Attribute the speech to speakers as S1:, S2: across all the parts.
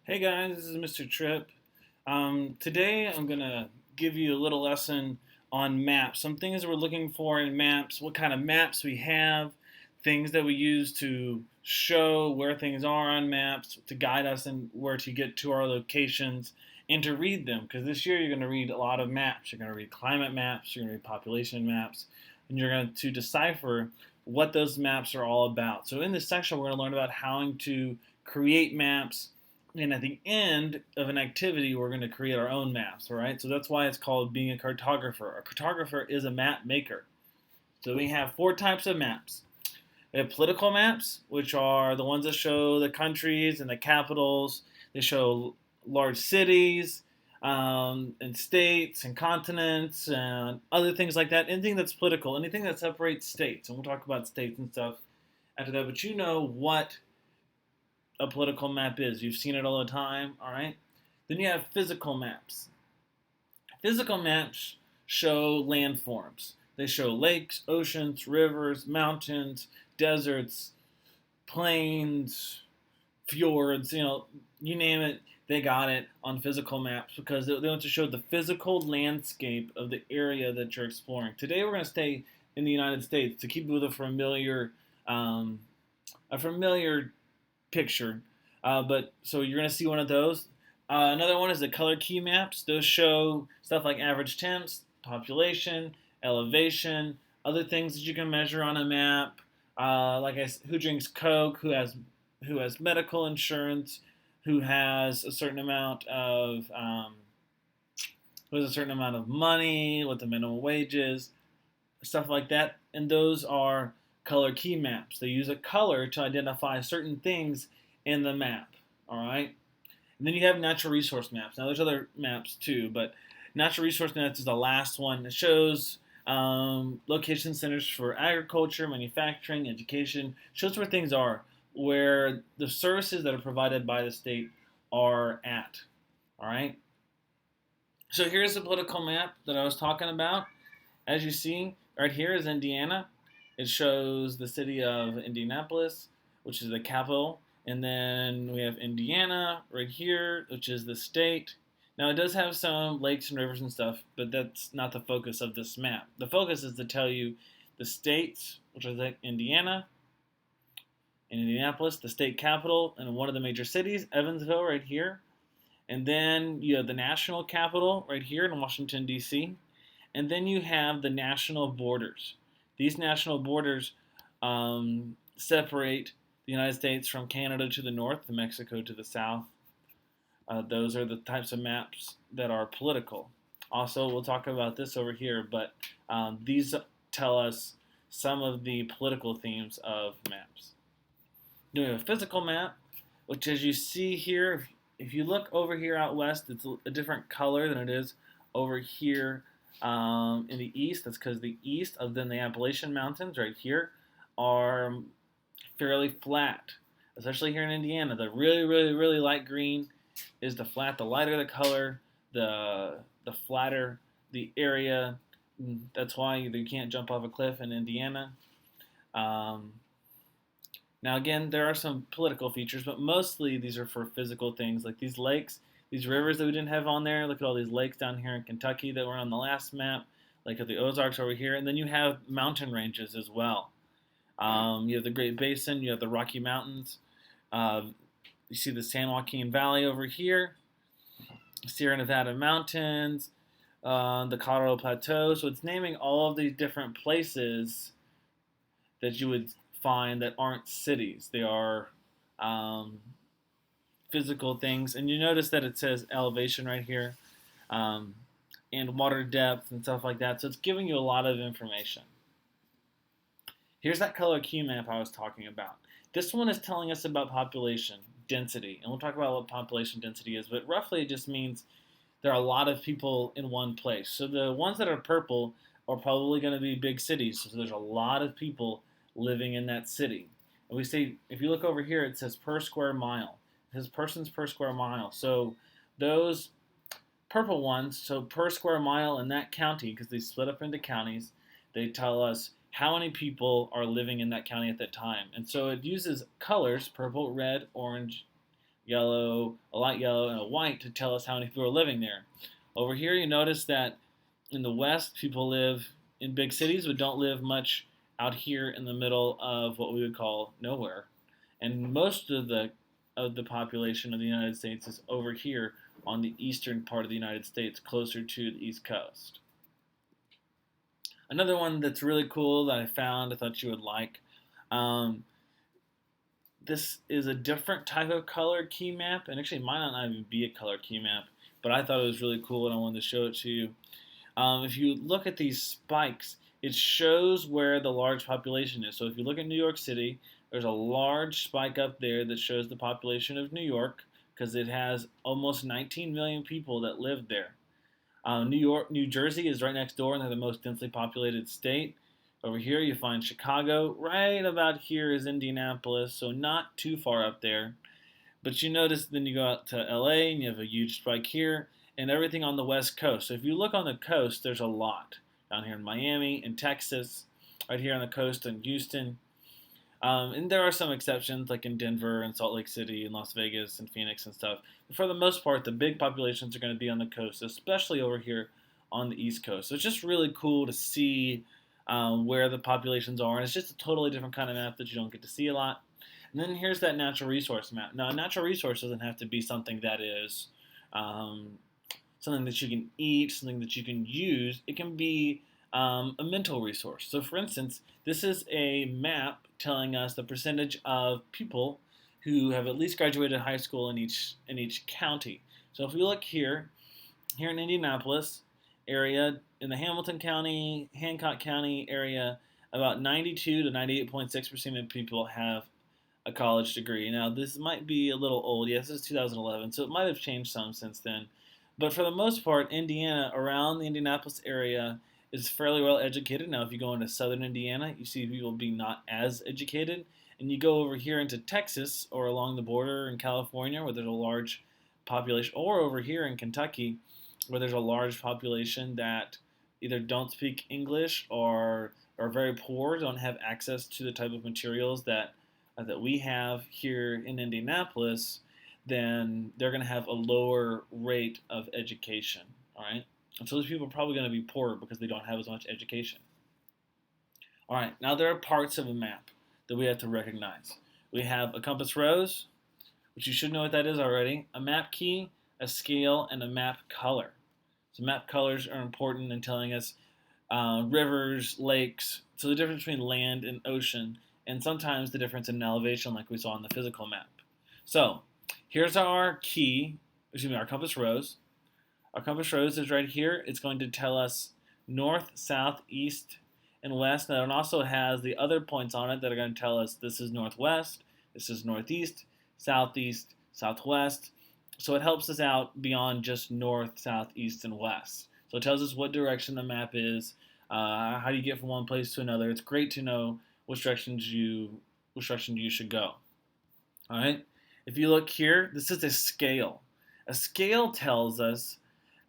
S1: Hey guys, this is Mr. Tripp. Today I'm going to give you a little lesson on maps. Some things we're looking for in maps, what kind of maps we have, things that we use to show where things are on maps, to guide us and where to get to our locations, and to read them. Because this year you're going to read a lot of maps. You're going to read climate maps, you're going to read population maps, and you're going to decipher what those maps are all about. So in this section, we're going to learn about how to create maps, and at the end of an activity, we're going to create our own maps, all right? So that's why it's called being a cartographer. A cartographer is a map maker. So we have four types of maps. We have political maps, which are the ones that show the countries and the capitals. They show large cities and states and continents and other things like that. Anything that's political, anything that separates states. And we'll talk about states and stuff after that. But you know what a political map is. You've seen it all the time, all right? Then you have physical maps. Physical maps show landforms. They show lakes, oceans, rivers, mountains, deserts, plains, fjords, you name it, they got it on physical maps because they want to show the physical landscape of the area that you're exploring. Today we're going to stay in the United States to keep with a familiar picture. But so you're going to see one of those. Another one is the color key maps. Those show stuff like average temps, population, elevation, other things that you can measure on a map. Who drinks Coke, who has medical insurance, who has a certain amount of money, what the minimum wage is, stuff like that. And those are color key maps. They use a color to identify certain things in the map. All right. And then you have natural resource maps. Now there's other maps too, but natural resource maps is the last one. It shows location centers for agriculture, manufacturing, education. Shows where things are, where the services that are provided by the state are at. All right. So here's the political map that I was talking about. As you see, right here is Indiana. It shows the city of Indianapolis, which is the capital. And then we have Indiana right here, which is the state. Now it does have some lakes and rivers and stuff, but that's not the focus of this map. The focus is to tell you the states, which are like Indiana and Indianapolis, the state capital, and one of the major cities, Evansville right here. And then you have the national capital right here in Washington, D.C. And then you have the national borders. These national borders separate the United States from Canada to the north, and Mexico to the south. Those are the types of maps that are political. Also, we'll talk about this over here, but these tell us some of the political themes of maps. We have a physical map, which as you see here, if you look over here out west, it's a different color than it is over here in the east. That's because the east, other than the Appalachian Mountains right here, are fairly flat, especially here in Indiana. The really, really, really light green is the flat. The lighter the color, the flatter the area. That's why you can't jump off a cliff in Indiana. Now, again, there are some political features, but mostly these are for physical things, like these lakes, these rivers that we didn't have on there. Look at all these lakes down here in Kentucky that were on the last map, like at the Ozarks over here. And then you have mountain ranges as well. You have the Great Basin, you have the Rocky Mountains. You see the San Joaquin Valley over here, Sierra Nevada Mountains, the Colorado Plateau. So it's naming all of these different places that you would find that aren't cities. They are physical things. And you notice that it says elevation right here, and water depth and stuff like that. So it's giving you a lot of information. Here's that color key map I was talking about. This one is telling us about population density, and we'll talk about what population density is, but roughly it just means there are a lot of people in one place. So the ones that are purple are probably going to be big cities, so there's a lot of people living in that city. And we say, if you look over here, it says per square mile. It says persons per square mile. So those purple ones, so per square mile in that county, because they split up into counties, they tell us how many people are living in that county at that time. And so it uses colors, purple, red, orange, yellow, a light yellow, and a white to tell us how many people are living there. Over here, you notice that in the west, people live in big cities, but don't live much out here in the middle of what we would call nowhere. And most of the population of the United States is over here on the eastern part of the United States, closer to the East Coast. Another one that's really cool that I found, I thought you would like. Um, this is a different type of color key map, and actually, it might not even be a color key map, but I thought it was really cool and I wanted to show it to you. If you look at these spikes, it shows where the large population is. So if you look at New York City, there's a large spike up there that shows the population of New York because it has almost 19 million people that live there. New Jersey is right next door, and they're the most densely populated state. Over here, you find Chicago. Right about here is Indianapolis, so not too far up there. But you notice then you go out to LA, and you have a huge spike here, and everything on the West Coast. So if you look on the coast, there's a lot. Down here in Miami, in Texas, right here on the coast in Houston. And there are some exceptions, like in Denver and Salt Lake City and Las Vegas and Phoenix and stuff. But for the most part, the big populations are going to be on the coast, especially over here on the East Coast. So it's just really cool to see where the populations are. And it's just a totally different kind of map that you don't get to see a lot. And then here's that natural resource map. Now, a natural resource doesn't have to be something that is something that you can eat, something that you can use. It can be a mental resource. So, for instance, this is a map telling us the percentage of people who have at least graduated high school in each county. So, if we look here in Indianapolis area, in the Hamilton County, Hancock County area, about 92 to 98.6% of people have a college degree. Now, this might be a little old. Yes, this is 2011, so it might have changed some since then. But for the most part, Indiana, around the Indianapolis area, is fairly well educated. Now, if you go into southern Indiana, you see people being not as educated. And you go over here into Texas or along the border in California, where there's a large population, or over here in Kentucky, where there's a large population that either don't speak English or are very poor, don't have access to the type of materials that we have here in Indianapolis, then they're going to have a lower rate of education. All right. And so those people are probably going to be poorer because they don't have as much education. All right, now there are parts of a map that we have to recognize. We have a compass rose, which you should know what that is already, a map key, a scale, and a map color. So map colors are important in telling us rivers, lakes, so the difference between land and ocean, and sometimes the difference in elevation like we saw on the physical map. So here's our our compass rose. Our compass rose is right here. It's going to tell us north, south, east, and west. Now, it also has the other points on it that are going to tell us this is northwest, this is northeast, southeast, southwest. So it helps us out beyond just north, south, east, and west. So it tells us what direction the map is, how do you get from one place to another. It's great to know which direction you should go. All right. If you look here, this is a scale. A scale tells us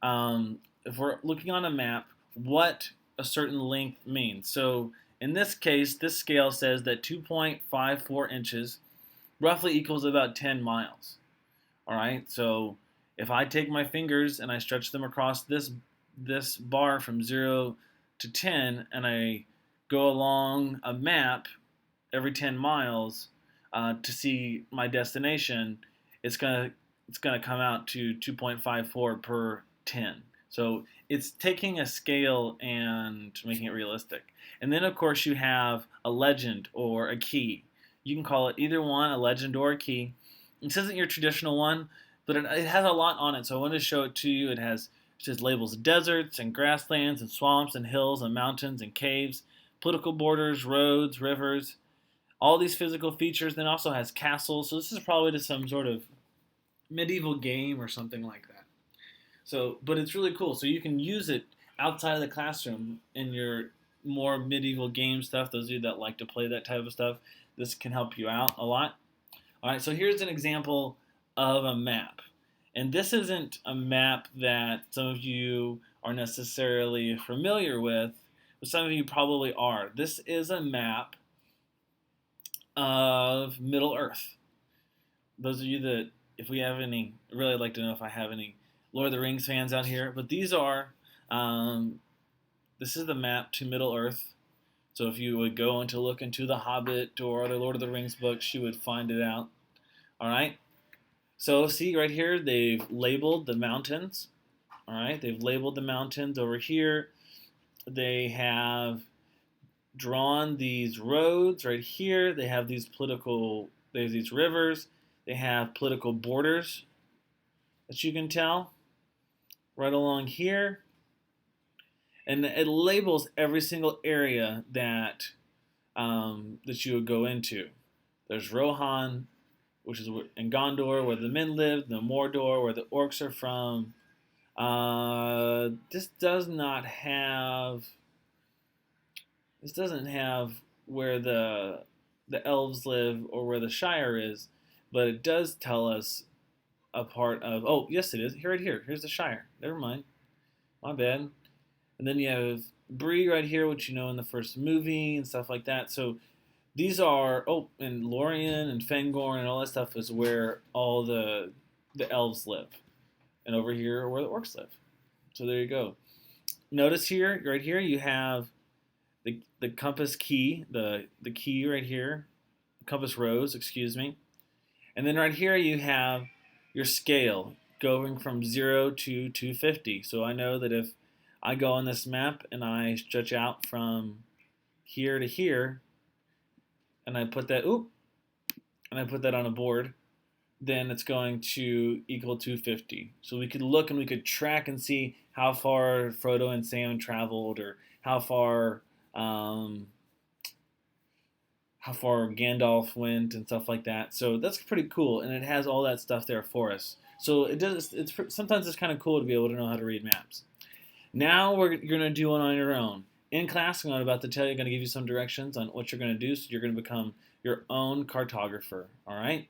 S1: if we're looking on a map, what a certain length means. So in this case, this scale says that 2.54 inches roughly equals about 10 miles. All right, so if I take my fingers and I stretch them across this bar from 0 to 10, and I go along a map every 10 miles to see my destination, it's gonna come out to 2.54 per 10. So it's taking a scale and making it realistic. And then, of course, you have a legend or a key. You can call it either one, a legend or a key. This isn't your traditional one, but it has a lot on it. So I wanted to show it to you. It just labels deserts and grasslands and swamps and hills and mountains and caves, political borders, roads, rivers, all these physical features. Then also has castles. So this is probably just some sort of medieval game or something like that. So, but it's really cool. So you can use it outside of the classroom in your more medieval game stuff. Those of you that like to play that type of stuff, this can help you out a lot. All right, so here's an example of a map. And this isn't a map that some of you are necessarily familiar with, but some of you probably are. This is a map of Middle Earth. Those of you that if we have any, I'd really like to know if I have any Lord of the Rings fans out here. But these are, this is the map to Middle Earth. So if you would go and to look into the Hobbit or other Lord of the Rings books, you would find it out. All right. So see right here, they've labeled the mountains. All right, they've labeled the mountains over here. They have drawn these roads right here. They have these there's these rivers. They have political borders that you can tell right along here. And it labels every single area that that you would go into. There's Rohan, which is in Gondor, where the men live. The Mordor, where the orcs are from. This does not have. This doesn't have where the elves live or where the Shire is, but it does tell us a part of. Oh, yes, it is. Here, right here. Here's the Shire. Never mind. My bad. And then you have Bree right here, which you know in the first movie and stuff like that. So these are and Lorien and Fangorn and all that stuff is where all the elves live, and over here are where the orcs live. So there you go. Notice here, right here, you have the compass key, the key right here, compass rose, excuse me, and then right here you have your scale going from 0 to 250. So I know that if I go on this map and I stretch out from here to here, and I put that on a board, then it's going to equal 250. So we could look and we could track and see how far Frodo and Sam traveled, or how far Gandalf went and stuff like that. So that's pretty cool, and it has all that stuff there for us. So it does. Sometimes it's kind of cool to be able to know how to read maps. Now you're going to do one on your own. In class, I'm about to tell you, I'm going to give you some directions on what you're going to do, so you're going to become your own cartographer. All right.